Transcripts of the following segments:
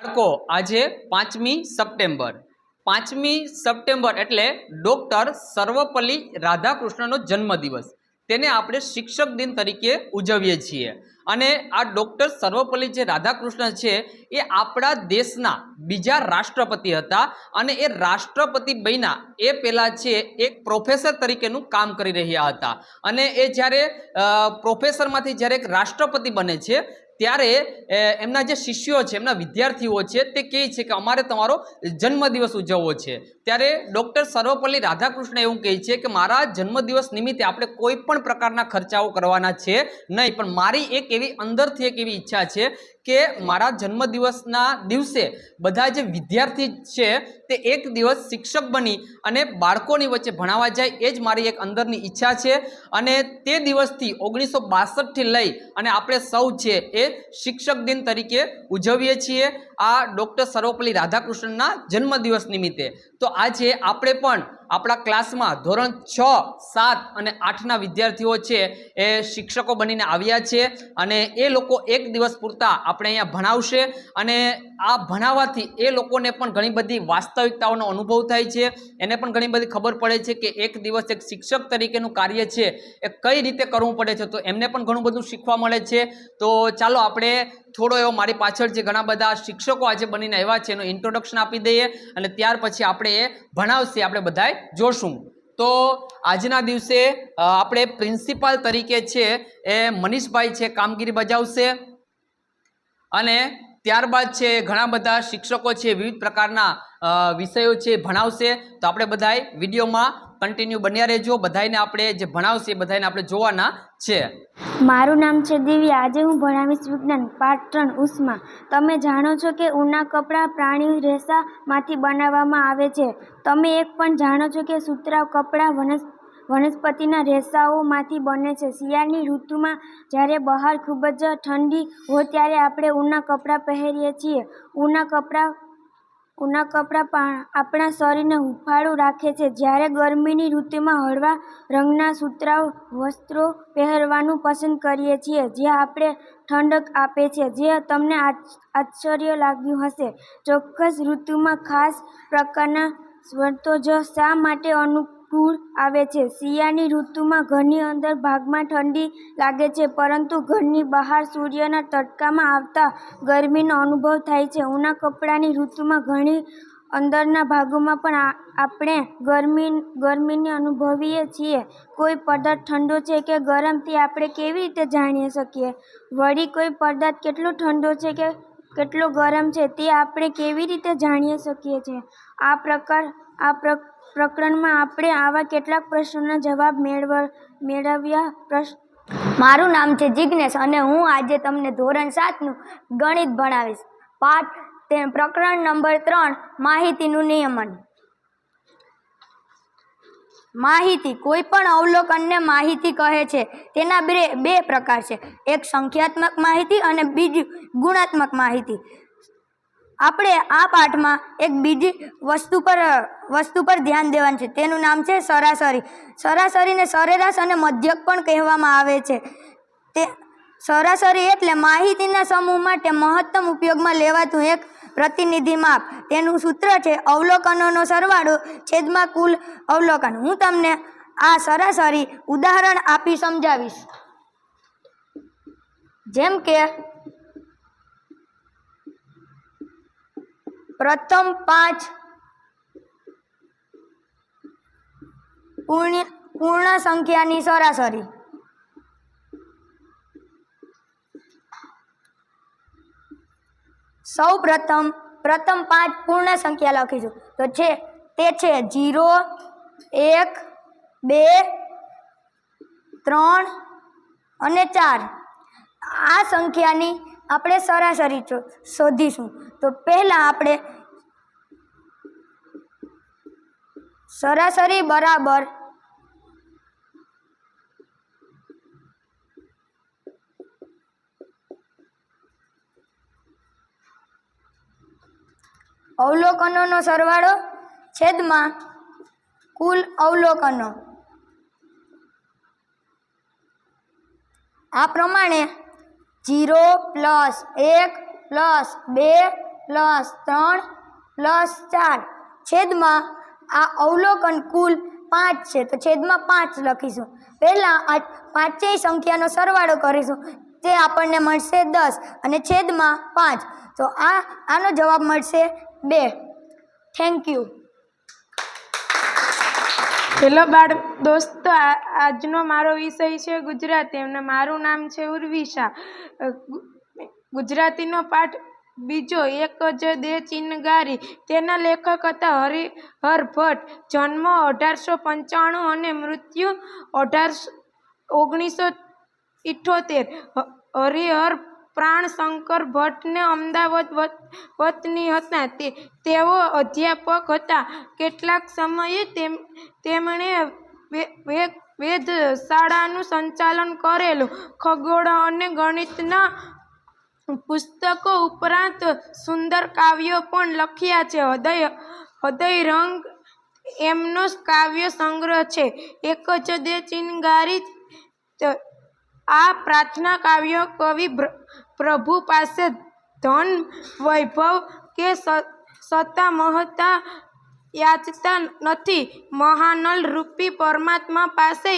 બાળકો આજે 5મી September 5મી September એટલે ડૉક્ટર સર્વપલ્લી રાધાકૃષ્ણનો જન્મદિવસ. તેને આપણે શિક્ષક દિન તરીકે ઉજવીએ છીએ. અને આ ડૉક્ટર સર્વપલ્લી જે રાધાકૃષ્ણ છે એ આપણા દેશના બીજા રાષ્ટ્રપતિ હતા. અને એ રાષ્ટ્રપતિ બન્યા એ પહેલાં છે એક પ્રોફેસર તરીકેનું કામ કરી રહ્યા હતા. અને એ જ્યારે પ્રોફેસરમાંથી જ્યારે એક રાષ્ટ્રપતિ બને છે ત્યારે એમના જે શિષ્યો છે, એમના વિદ્યાર્થીઓ છે, તે કહે છે કે અમારે તમારો જન્મદિવસ ઉજવવો છે. ત્યારે ડૉક્ટર સર્વપલ્લી રાધાકૃષ્ણ એવું કહે છે કે મારા જન્મદિવસ નિમિત્તે આપણે કોઈ પણ પ્રકારના ખર્ચાઓ કરવાના છે નહીં, પણ મારી એક એવી અંદરથી એક એવી ઈચ્છા છે કે મારા જન્મદિવસના દિવસે બધા જે વિદ્યાર્થી છે તે એક દિવસ શિક્ષક બની અને બાળકોની વચ્ચે ભણાવવા જાય, એ જ મારી એક અંદરની ઈચ્છા છે. અને તે દિવસથી 1962થી લઈ અને આપણે સૌ છે એ શિક્ષક દિન તરીકે ઉજવીએ છીએ આ ડૉક્ટર સર્વપલ્લી રાધાકૃષ્ણના જન્મદિવસ નિમિત્તે. તો આજે આપણે પણ આપણા ક્લાસમાં ધોરણ 6, 7 અને 8ના વિદ્યાર્થીઓ છે એ શિક્ષકો બનીને આવ્યા છે. અને એ લોકો એક દિવસ પૂરતા આપણે અહીંયા ભણાવશે. અને આ ભણાવવાથી એ લોકોને પણ ઘણી બધી વાસ્તવિકતાઓનો અનુભવ થાય છે. એને પણ ઘણી બધી ખબર પડે છે કે એક દિવસ એક શિક્ષક તરીકેનું કાર્ય છે એ કઈ રીતે કરવું પડે છે. તો એમને પણ ઘણું બધું શીખવા મળે છે. તો ચાલો આપણે થોડો એવો મારી પાછળ જે ઘણા બધા શિક્ષકો આજે બનીને આવ્યા છે એનું ઇન્ટ્રોડક્શન આપી દઈએ અને ત્યાર પછી આપણે એ ભણાવશે આપણે બધાએ જોશું. તો આજના દિવસે આપણે પ્રિન્સિપાલ તરીકે છે એ મનીષભાઈ છે કામગીરી બજાવશે. અને ત્યારબાદ છે ઘણા બધા શિક્ષકો છે વિવિધ પ્રકારના વિષયો છે ભણાવશે. તો આપણે બધાએ વિડીયોમાં કન્ટિન્યુ બન્યા રહેજો. બધાને આપણે જે ભણાવશે બધાને આપણે જોવાના છે. મારું નામ છે દિવ્યા. આજે હું ભણાવીશ વિજ્ઞાન પાઠ 3 ઉષ્મા. તમે જાણો છો કે ઊનના કપડાં પ્રાણી રેસામાંથી બનાવવામાં આવે છે. તમે એક પણ જાણો છો કે સુતરાઉ કપડાં વનસ્પતિના રેસાઓમાંથી બને છે. શિયાળાની ઋતુમાં જ્યારે બહાર ખૂબ જ ઠંડી હોય ત્યારે આપણે ઊનના કપડાં પહેરીએ છીએ. ઊનના કપડાં આપણા શરીરને હૂંફાળું રાખે છે. જ્યારે ગરમીની ઋતુમાં હળવા રંગના સુતરાઉ વસ્ત્રો પહેરવાનું પસંદ કરીએ છીએ જે આપણે ઠંડક આપે છે. જે તમને આશ્ચર્ય લાગ્યું હશે. ચોક્કસ ઋતુમાં ખાસ પ્રકારના વસ્ત્રો જ શા માટે અનુકૂળ આવે છે? શિયાળાની ઋતુમાં ઘરની અંદર ભાગમાં ઠંડી લાગે છે, પરંતુ ઘરની બહાર સૂર્યના તડકામાં આવતા ગરમીનો અનુભવ થાય છે. ઊનના કપડાની ઋતુમાં ઘણી અંદરના ભાગોમાં પણ આપણે ગરમીને અનુભવીએ છીએ. કોઈ પદાર્થ ઠંડો છે કે ગરમ તે આપણે કેવી રીતે જાણી શકીએ? વળી કોઈ પદાર્થ કેટલો ઠંડો છે કે કેટલો ગરમ છે તે આપણે કેવી રીતે જાણી શકીએ છીએ? આ પ્રકરણમાં આપણે આવા કેટલાક પ્રશ્નોના જવાબ મેળવ્યા. મારું નામ છે જિજ્ઞેશ અને હું આજે તમને ધોરણ 7નું ગણિત ભણાવીશ. પાઠ પ્રકરણ નંબર 3 માહિતીનું નિયમન. માહિતી. કોઈ પણ અવલોકનને માહિતી કહે છે. તેના બે પ્રકાર છે, એક સંખ્યાત્મક માહિતી અને બીજી ગુણાત્મક માહિતી. આપણે આ પાઠમાં એક બીજી વસ્તુ પર ધ્યાન દેવાનું છે. તેનું નામ છે સરાસરી. સરાસરીને સરેરાશ અને મધ્યક પણ કહેવામાં આવે છે. તે સરાસરી એટલે માહિતીના સમૂહ માટે મહત્તમ ઉપયોગમાં લેવાતું એક પ્રતિનિધિ માપ. તેનું સૂત્ર છે અવલોકનોનો સરવાળો છેદમાં કુલ અવલોકન. હું તમને આ સરાસરી ઉદાહરણ આપી સમજાવીશ. જેમ કે પ્રથમ 5 પૂર્ણ સંખ્યાની સરાસરી. સૌ પ્રથમ 5 પૂર્ણ સંખ્યા લખીશું. તો તે છે 0, 1, 2, 3 અને 4. આ સંખ્યાની આપણે સરાસરી શોધીશું. તો પહેલા આપણે સરાસરી બરાબર અવલોકનોનો સરવાળો છેદમાં કુલ અવલોકનો. આ પ્રમાણે 0 + 1 + 2 +3 +4 છેદમાં આ અવલોકન કુલ 5 છે તો છેદમાં 5 લખીશું. પહેલાં આ પાંચેય સંખ્યાનો સરવાળો કરીશું, તે આપણને મળશે 10 અને છેદમાં 5, તો આનો જવાબ મળશે 2. Thank you. હેલો બાળ દોસ્તો, આજનો મારો વિષય છે ગુજરાતી અને મારું નામ છે ઉર્વિશા. ગુજરાતીનો પાઠ બીજો, એક જ દે ચિનગારી. તેના લેખક હતા હરિહર ભટ્ટ. જન્મ 1895 અને મૃત્યુ 1978. હરિહર પ્રાણશંકર ભટ્ટને અમદાવાદ વતની હતા. તેઓ અધ્યાપક હતા. કેટલાક સમયે તેમણે વેધશાળાનું સંચાલન કરેલું. ખગોળ અને ગણિતના પુસ્તકો ઉપરાંત સુંદર કાવ્યો પણ લખ્યા છે. હૃદય રંગ એમનો કાવ્ય સંગ્રહ છે. એક જ દે ચિનગારી. આ પ્રાર્થના કાવ્ય કવિ પ્રભુ પાસે ધન, વૈભવ કે સત્તા મહત્તા યાચતા નથી. મહાનલ રૂપી પરમાત્મા પાસે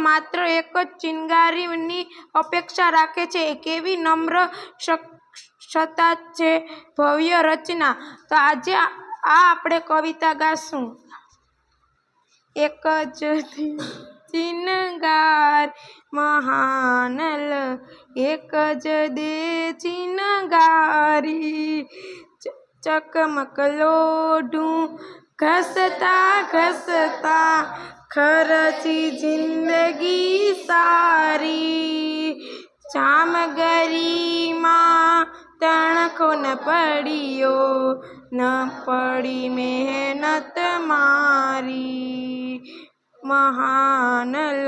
માત્ર એક જ ચિનગારીની અપેક્ષા રાખે છે. કેવી નમ્ર સત્તા છે, ભવ્ય રચના. તો આજે આપણે કવિતા ગાશું. એક જ ચિનગાર મહાનલ, એક જ દે ચિનગારી. ચકમક લોઢું ઘસતા ઘસતા ખર્ચી જિંદગી સારી. જામગરીમાં તણખો ન પડ્યો, ન પડી મહેનત મારી. મહાનલ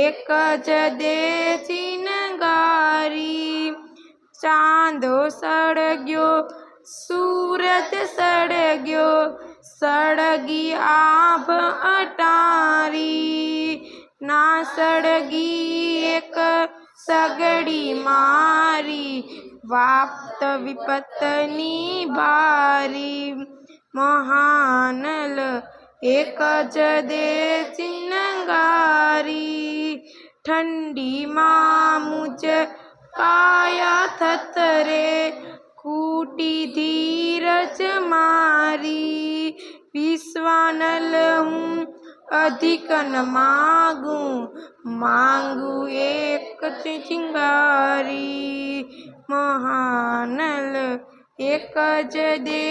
એક જ દે ચિનગારી. ચાંદો સળગ્યો, સૂરજ સળગ્યો, સળગી આભ અટારી. ના સળગી એક સગડી મારી, વાપ્ત વિપતની ભારી. મહાનલ એક જ દે ચિનગારી. ઠંડીમાં મુજ કાયા થથરે, ખૂટી ધીરજ મારી. વિશ્વાનલ હું અધિક ન માંગું એક ચિનગારી. મહાનલ એક જ દે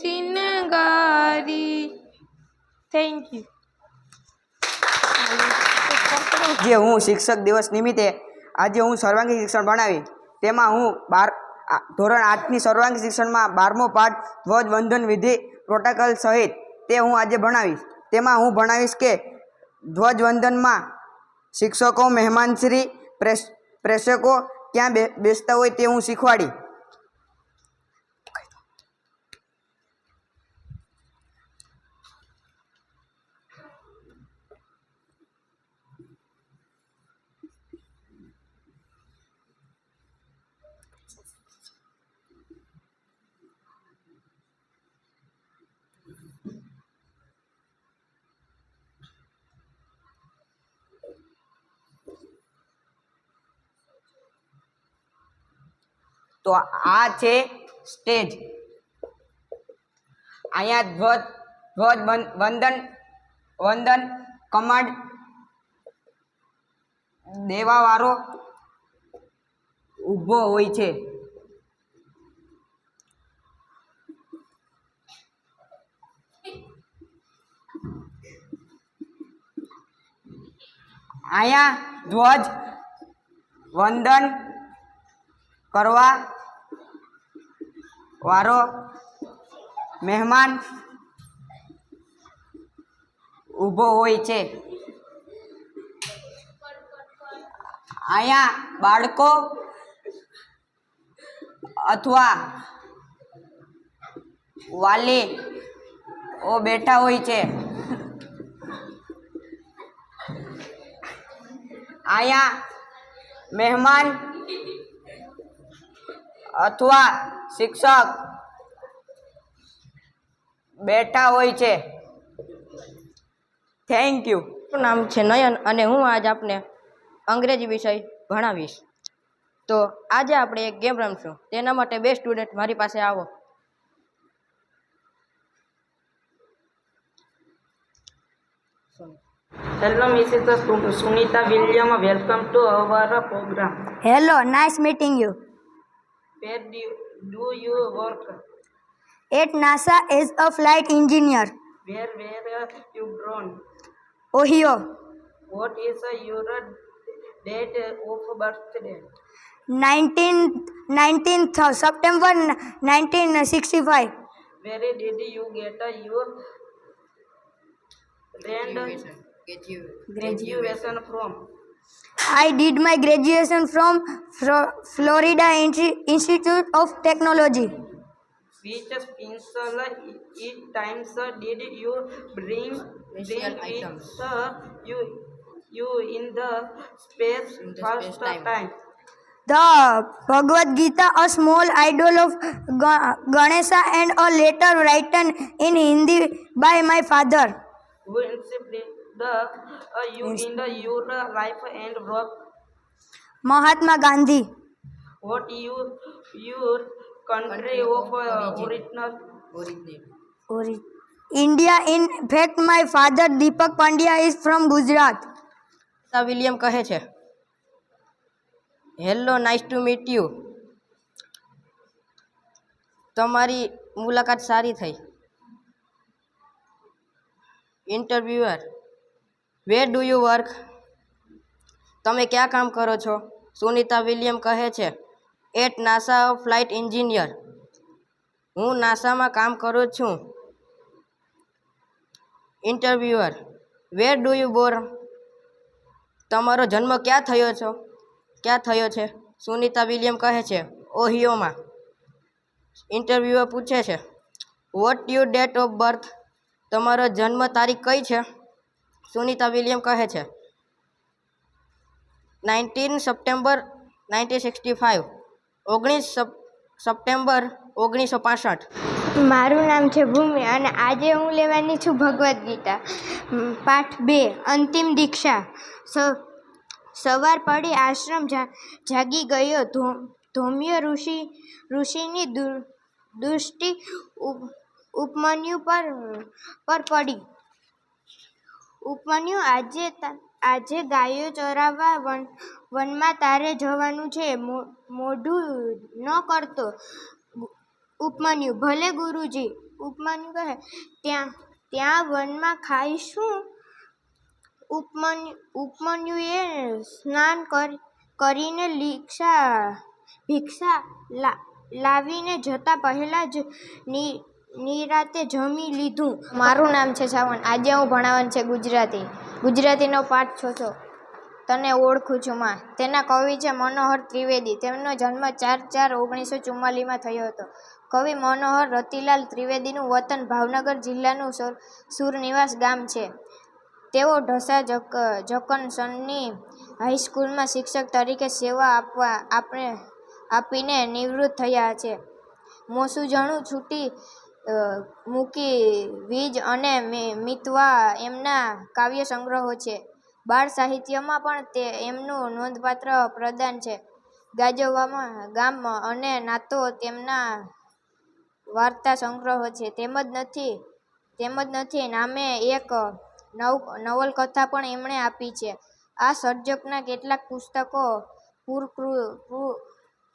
ચિનગારી. Thank you. જે હું શિક્ષક દિવસ નિમિત્તે આજે હું સર્વાંગી શિક્ષણ ભણાવી, તેમાં હું ધોરણ 8ની સર્વાંગી શિક્ષણમાં 12મો પાઠ ધ્વજવંદન વિધિ પ્રોટોકોલ સહિત તે હું આજે ભણાવીશ. તેમાં હું ભણાવીશ કે ધ્વજવંદનમાં શિક્ષકો, મહેમાનશ્રી, પ્રેક્ષકો ક્યાં બેસતા હોય તે હું શીખવાડી. તો આ છે સ્ટેજ. અહીંયા ધ્વજ વંદન કમાન્ડ દેવા વાળો ઊભો હોય છે. અહીંયા ધ્વજ વંદન કરવા વાળો મહેમાન ઊભો હોય છે. અહીંયા બાળકો અથવા વાલીઓ બેઠા હોય છે. અહીંયા મહેમાન અથવા શિક્ષક બેઠા હોય છે. Thank you. મારું નામ છે નયન અને હું આજ આપને અંગ્રેજી વિષય ભણાવીશ. તો આજે આપણે એક ગેમ રમશું. તેના માટે 2 સ્ટુડન્ટ મારી પાસે આવો. Hello, Mrs. Sunita William. Welcome to our program. Hello, nice meeting you. Where do you work? At NASA as a flight engineer. Where you born? Ohio. What is your date of birthday? 19th September 1965. Where did you get your graduation from? I did my graduation from Florida Institute of Technology. Which pencil times did you bring with you in the space first time? The Bhagavad Gita, a small idol of Ganesha, and a letter written in Hindi by my father. Who inspired you in your life and work? Mahatma Gandhi. What your country of original? India. In fact, my father Deepak Pandya is from Gujarat. William કહે છે, hello, nice to meet you. તમારી મુલાકાત સારી થઈ. Interviewer, where do you work? તમે ક્યાં કામ કરો છો? સુનિતા વિલિયમ કહે છે, એટ નાસા ફ્લાઇટ એન્જિનિયર. હું નાસામાં કામ કરું છું. Interviewer, where do you Born? તમારો જન્મ ક્યાં થયો છે? સુનિતા વિલિયમ કહે છે, ઓહિયોમાં. ઇન્ટરવ્યુઅર પૂછે છે, what you date of birth? તમારો જન્મ તારીખ કઈ છે? સુનિતા વિલિયમ કહે છે, 19 સપ્ટેમ્બર 1965. 19 સપ્ટેમ્બર 1965. મારું નામ છે ભૂમિ અને આજે હું લેવાની છું ભગવદ્ ગીતા પાઠ 2 અંતિમ દીક્ષા. સવાર પડી આશ્રમ જાગી ગયો. ધૌમ્ય ઋષિની દૃષ્ટિ ઉપમન્યુ પર પડી. ઉપમન્યુ, આજે ગાયો ચરાવવા વનમાં તારે જવાનું છે. મોઢું ન કરતો. ઉપમન્યુ, ભલે ગુરુજી. ઉપમન્યુ કહે, ત્યાં વનમાં ખાઈશું? ઉપમન્યુએ સ્નાન કરીને ભિક્ષા લાવીને જતા પહેલા જ નિરાતે જમી લીધું. મારું નામ છે સાવન. આજે હું ભણાવવાનું છે ગુજરાતીનો પાઠ 6. તને ઓળખું છું માં. તેના કવિ છે મનોહર ત્રિવેદી. તેમનો જન્મ 4/4/1944 થયો હતો. કવિ મનોહર રતિલાલ ત્રિવેદીનું વતન ભાવનગર જિલ્લાનું સુરનિવાસ ગામ છે. તેઓ ઢસા જંકશનની હાઈસ્કૂલમાં શિક્ષક તરીકે સેવા આપીને નિવૃત્ત થયા છે. મોસુજણું છૂટી મૂકી વીજ અને મિતવા એમના કાવ્ય સંગ્રહો છે. બાળ સાહિત્યમાં પણ તે એમનું નોંધપાત્ર પ્રદાન છે. ગામ અને નાતો તેમના વાર્તા સંગ્રહો છે. તેમજ નથી નામે એક નવલકથા પણ એમણે આપી છે. આ સર્જકના કેટલાક પુસ્તકો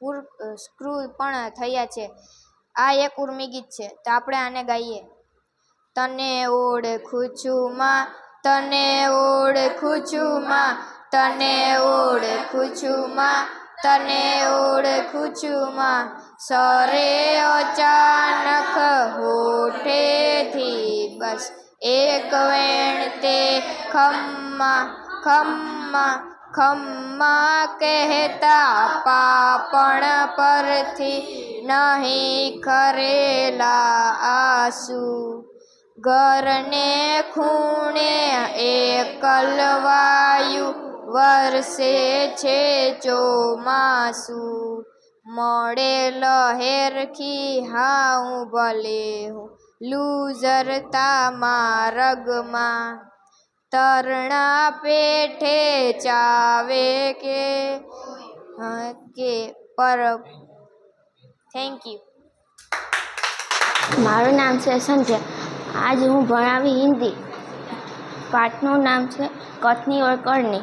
પુરસ્કૃત પણ થયા છે. આ એક ઉર્મી ગીત છે, તો આપણે આને ગાઈએ. તને ઓળખું છું માં, તને ઓળખું છું માં, તને ઓળખું છું માં, તને ઓળખું છું માં. સરે અચાનક હોઠેથી બસ એક વેણ તે ખમ્મા ખમ્મા ખમ્મા કહેતા પાપણ પરથી નહીં ખરેલા આંસુ. ઘરને ખૂણે એકલવાયું વરસે છે ચોમાસું. મળે લહેરખી હા હું ભલે હું લૂઝર માર્ગમાં તરણા પેઠે ચાવે કે પર થેન્ક યુ. મારું નામ છે સંજય. આજ હું ભણાવી હિન્દી. પાઠનું નામ છે कथनी और करनी.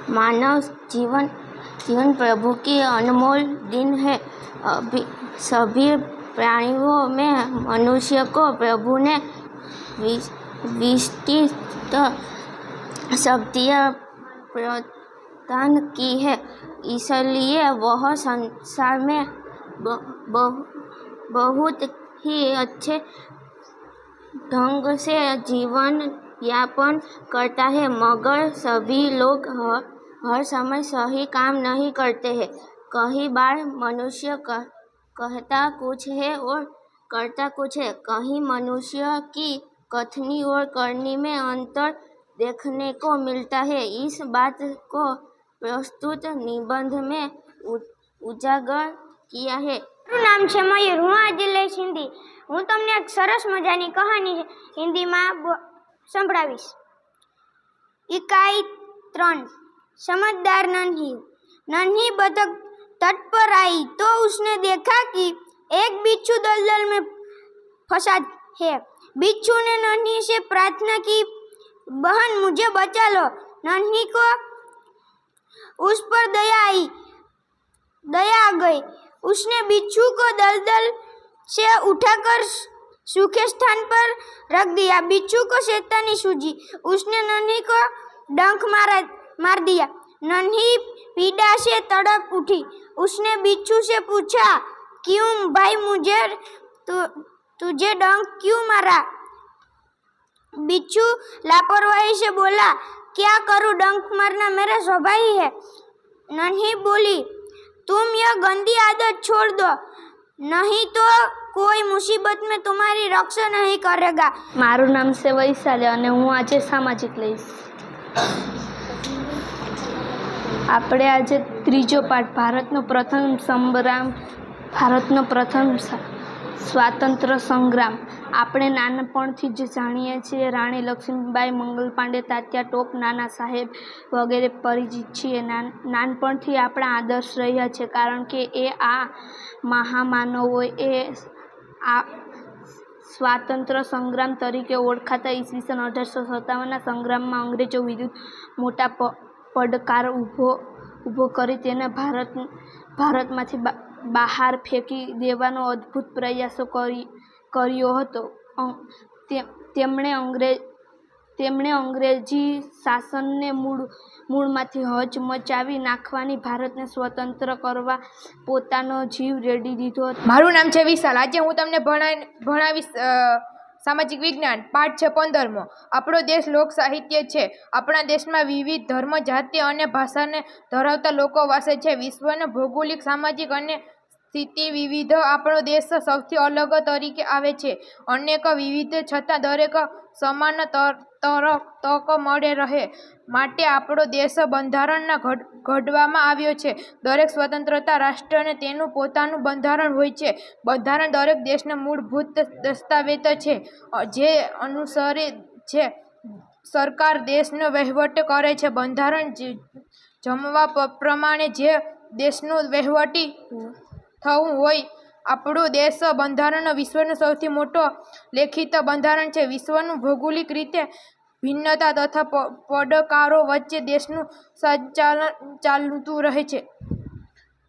मानव जीवन प्रभु की अनमोल दिन है. सभी प्राणियों में मनुष्य को प्रभु ने विशिष्ट शक्तियाँ प्रदान की है. इसलिए वह संसार में बहुत ही अच्छे ढंग से जीवन यापन करता है. मगर सभी लोग हर समय सही काम नहीं करते हैं. कई बार मनुष्य कहता कुछ है और करता कुछ है. कहीं मनुष्य की कथनी और करनी में अंतर देखने को मिलता है. इस बात को प्रस्तुत निबंध में उजागर किया है. મારું નામ છે મયુર. હું આજે લઈશ હિન્દી. હું તમને એક સરસ મજાની કહાની હિન્દીમાં સંભળાવીશ. इकाई 3. समझदार नन्ही. नन्ही बतख तट पर आई तो उसने देखा कि एक बिच्छू दलदल में फंसा है. बिच्छू ने नन्ही से प्रार्थना की, बहन मुझे बचा लो. नन्ही को उस पर दया आ गई. उसने बिच्छू को दलदल से उठाकर सूखे स्थान पर रख दिया. बिच्छू को शैतानी सूझी. उसने नन्ही को डंक मार दिया. नन्ही पीड़ा से तड़प उठी. उसने बिच्छू से पूछा, क्यों भाई मुझे तुझे डंक क्यों मारा? बिच्छू लापरवाही से बोला, क्या करूं, डंक मारना मेरा स्वभाव ही है. नन्ही बोली, तुम यह गंदी आदत छोड़ दो, नहीं तो કોઈ મુસીબત મેં તમારી રક્ષા નહીં કરેગા. મારું નામ છે વૈશાલી અને હું આજે સામાજિક લઈશ. આપણે આજે ત્રીજો પાઠ ભારતનો પ્રથમ સ્વાતંત્ર્ય સંગ્રામ. આપણે નાનપણથી જ જાણીએ છીએ. રાણી લક્ષ્મીબાઈ, મંગલ પાંડે, તાત્યા ટોપ, નાના સાહેબ વગેરે પરિચિત છીએ. નાનપણથી આપણા આદર્શ રહ્યા છે, કારણ કે એ આ મહામાનવોએ આ સ્વાતંત્ર્ય સંગ્રામ તરીકે ઓળખાતા ઈસવીસન 1857ના સંગ્રામમાં અંગ્રેજો વિરુદ્ધ મોટા પડકાર ઊભો કરી તેને ભારતમાંથી બહાર ફેંકી દેવાનો અદ્ભુત પ્રયાસો કર્યો હતો. તેમણે અંગ્રેજી શાસનને મૂળમાંથી હચમચાવી નાખવાની, ભારતને સ્વતંત્ર કરવા પોતાનો જીવ રેડી દીધો હતો. મારું નામ છે વિશાલ. આજે હું તમને ભણાવીશ સામાજિક વિજ્ઞાન. પાઠ છે 15મો. આપણો દેશ લોક સાહિત્ય છે. આપણા દેશમાં વિવિધ ધર્મ, જાતિ અને ભાષાને ધરાવતા લોકો વસે છે. વિશ્વના ભૌગોલિક, સામાજિક અને સ્થિતિ વિવિધ આપણો દેશ સૌથી અલગ તરીકે આવે છે. અનેક વિવિધ છતાં દરેક સમાન તક મળે રહે માટે આપણો દેશ બંધારણના ઘડવામાં આવ્યો છે. દરેક સ્વતંત્રતા રાષ્ટ્રને તેનું પોતાનું બંધારણ હોય છે. બંધારણ દરેક દેશના મૂળભૂત દસ્તાવેજ છે, જે અનુસરે છે સરકાર દેશનો વહીવટ કરે છે. બંધારણ જમવા પ્રમાણે જે દેશનું વહીવટી થવું હોય. આપણો દેશ બંધારણ વિશ્વનો સૌથી મોટો લેખિત બંધારણ છે. વિશ્વનું ભૌગોલિક રીતે ભિન્નતા તથા પડકારો વચ્ચે દેશનું સંચાલન ચાલતું રહે છે.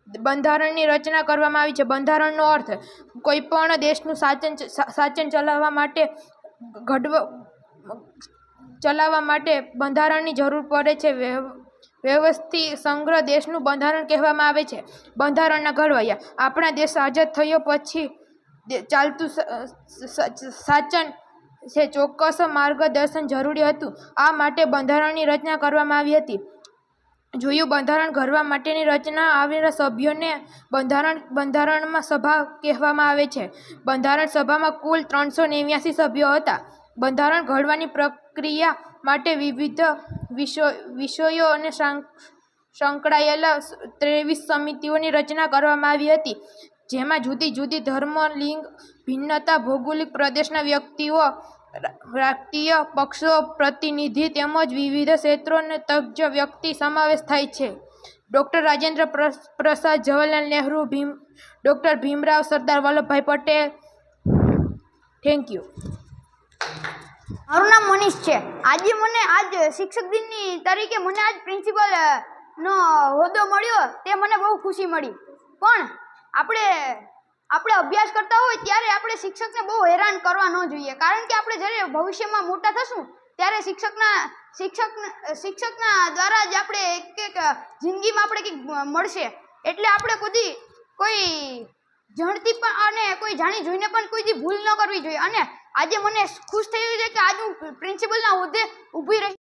બંધારણની રચના કરવામાં આવી છે. બંધારણનો અર્થ કોઈપણ દેશનું શાસન ચલાવવા માટે બંધારણની જરૂર પડે છે. વ્યવસ્થિત સંગ્રહ દેશનું બંધારણ કહેવામાં આવે છે. બંધારણના ઘડવૈયા. આપણા દેશ આઝાદ થયો પછી ચાલતું શાસન છે. ચોક્કસ માર્ગદર્શન જરૂરી હતું. આ માટે બંધારણની રચના કરવામાં આવી હતી. જોયું બંધારણ ઘડવા માટેની રચના આવેલા સભ્યોને બંધારણમાં સભા કહેવામાં આવે છે. બંધારણ સભામાં કુલ 389 સભ્યો હતા. બંધારણ ઘડવાની પ્રક્રિયા માટે વિવિધ વિષયો અને સંકળાયેલા 23 સમિતિઓની રચના કરવામાં આવી હતી, જેમાં જુદી જુદી ધર્મ, લિંગ, ભિન્નતા, ભૌગોલિક પ્રદેશના વ્યક્તિઓ, રાજકીય પક્ષો, પ્રતિનિધિ તેમજ વિવિધ ક્ષેત્રોને તજ્ઞ વ્યક્તિ સમાવેશ થાય છે. Doctor Rajendra Prasad, Jawaharlal Nehru, doctor Bhimrao, Sardar Vallabhbhai Patel. Thank you. મારું નામ મનીષ છે. આજે મને શિક્ષક દિનની તરીકે મને આજ પ્રિન્સિપલ નો હોદ્દો મળ્યો, તે મને બહુ ખુશી મળી. પણ આપણે અભ્યાસ કરતા હોય ત્યારે આપણે શિક્ષકને બહુ હેરાન કરવા ન જોઈએ, કારણ કે આપણે જ્યારે ભવિષ્યમાં મોટા થશું ત્યારે શિક્ષકના દ્વારા જ આપણે એક જિંદગીમાં આપણે કંઈક મળશે. એટલે આપણે કોઈ જાણતી પણ અને કોઈ જાણી જોઈને પણ કોઈ દી ભૂલ ન કરવી જોઈએ. અને આજે મને ખુશ થયું છે કે આજ હું પ્રિન્સિપલના હોદ્દે ઊભી રહી.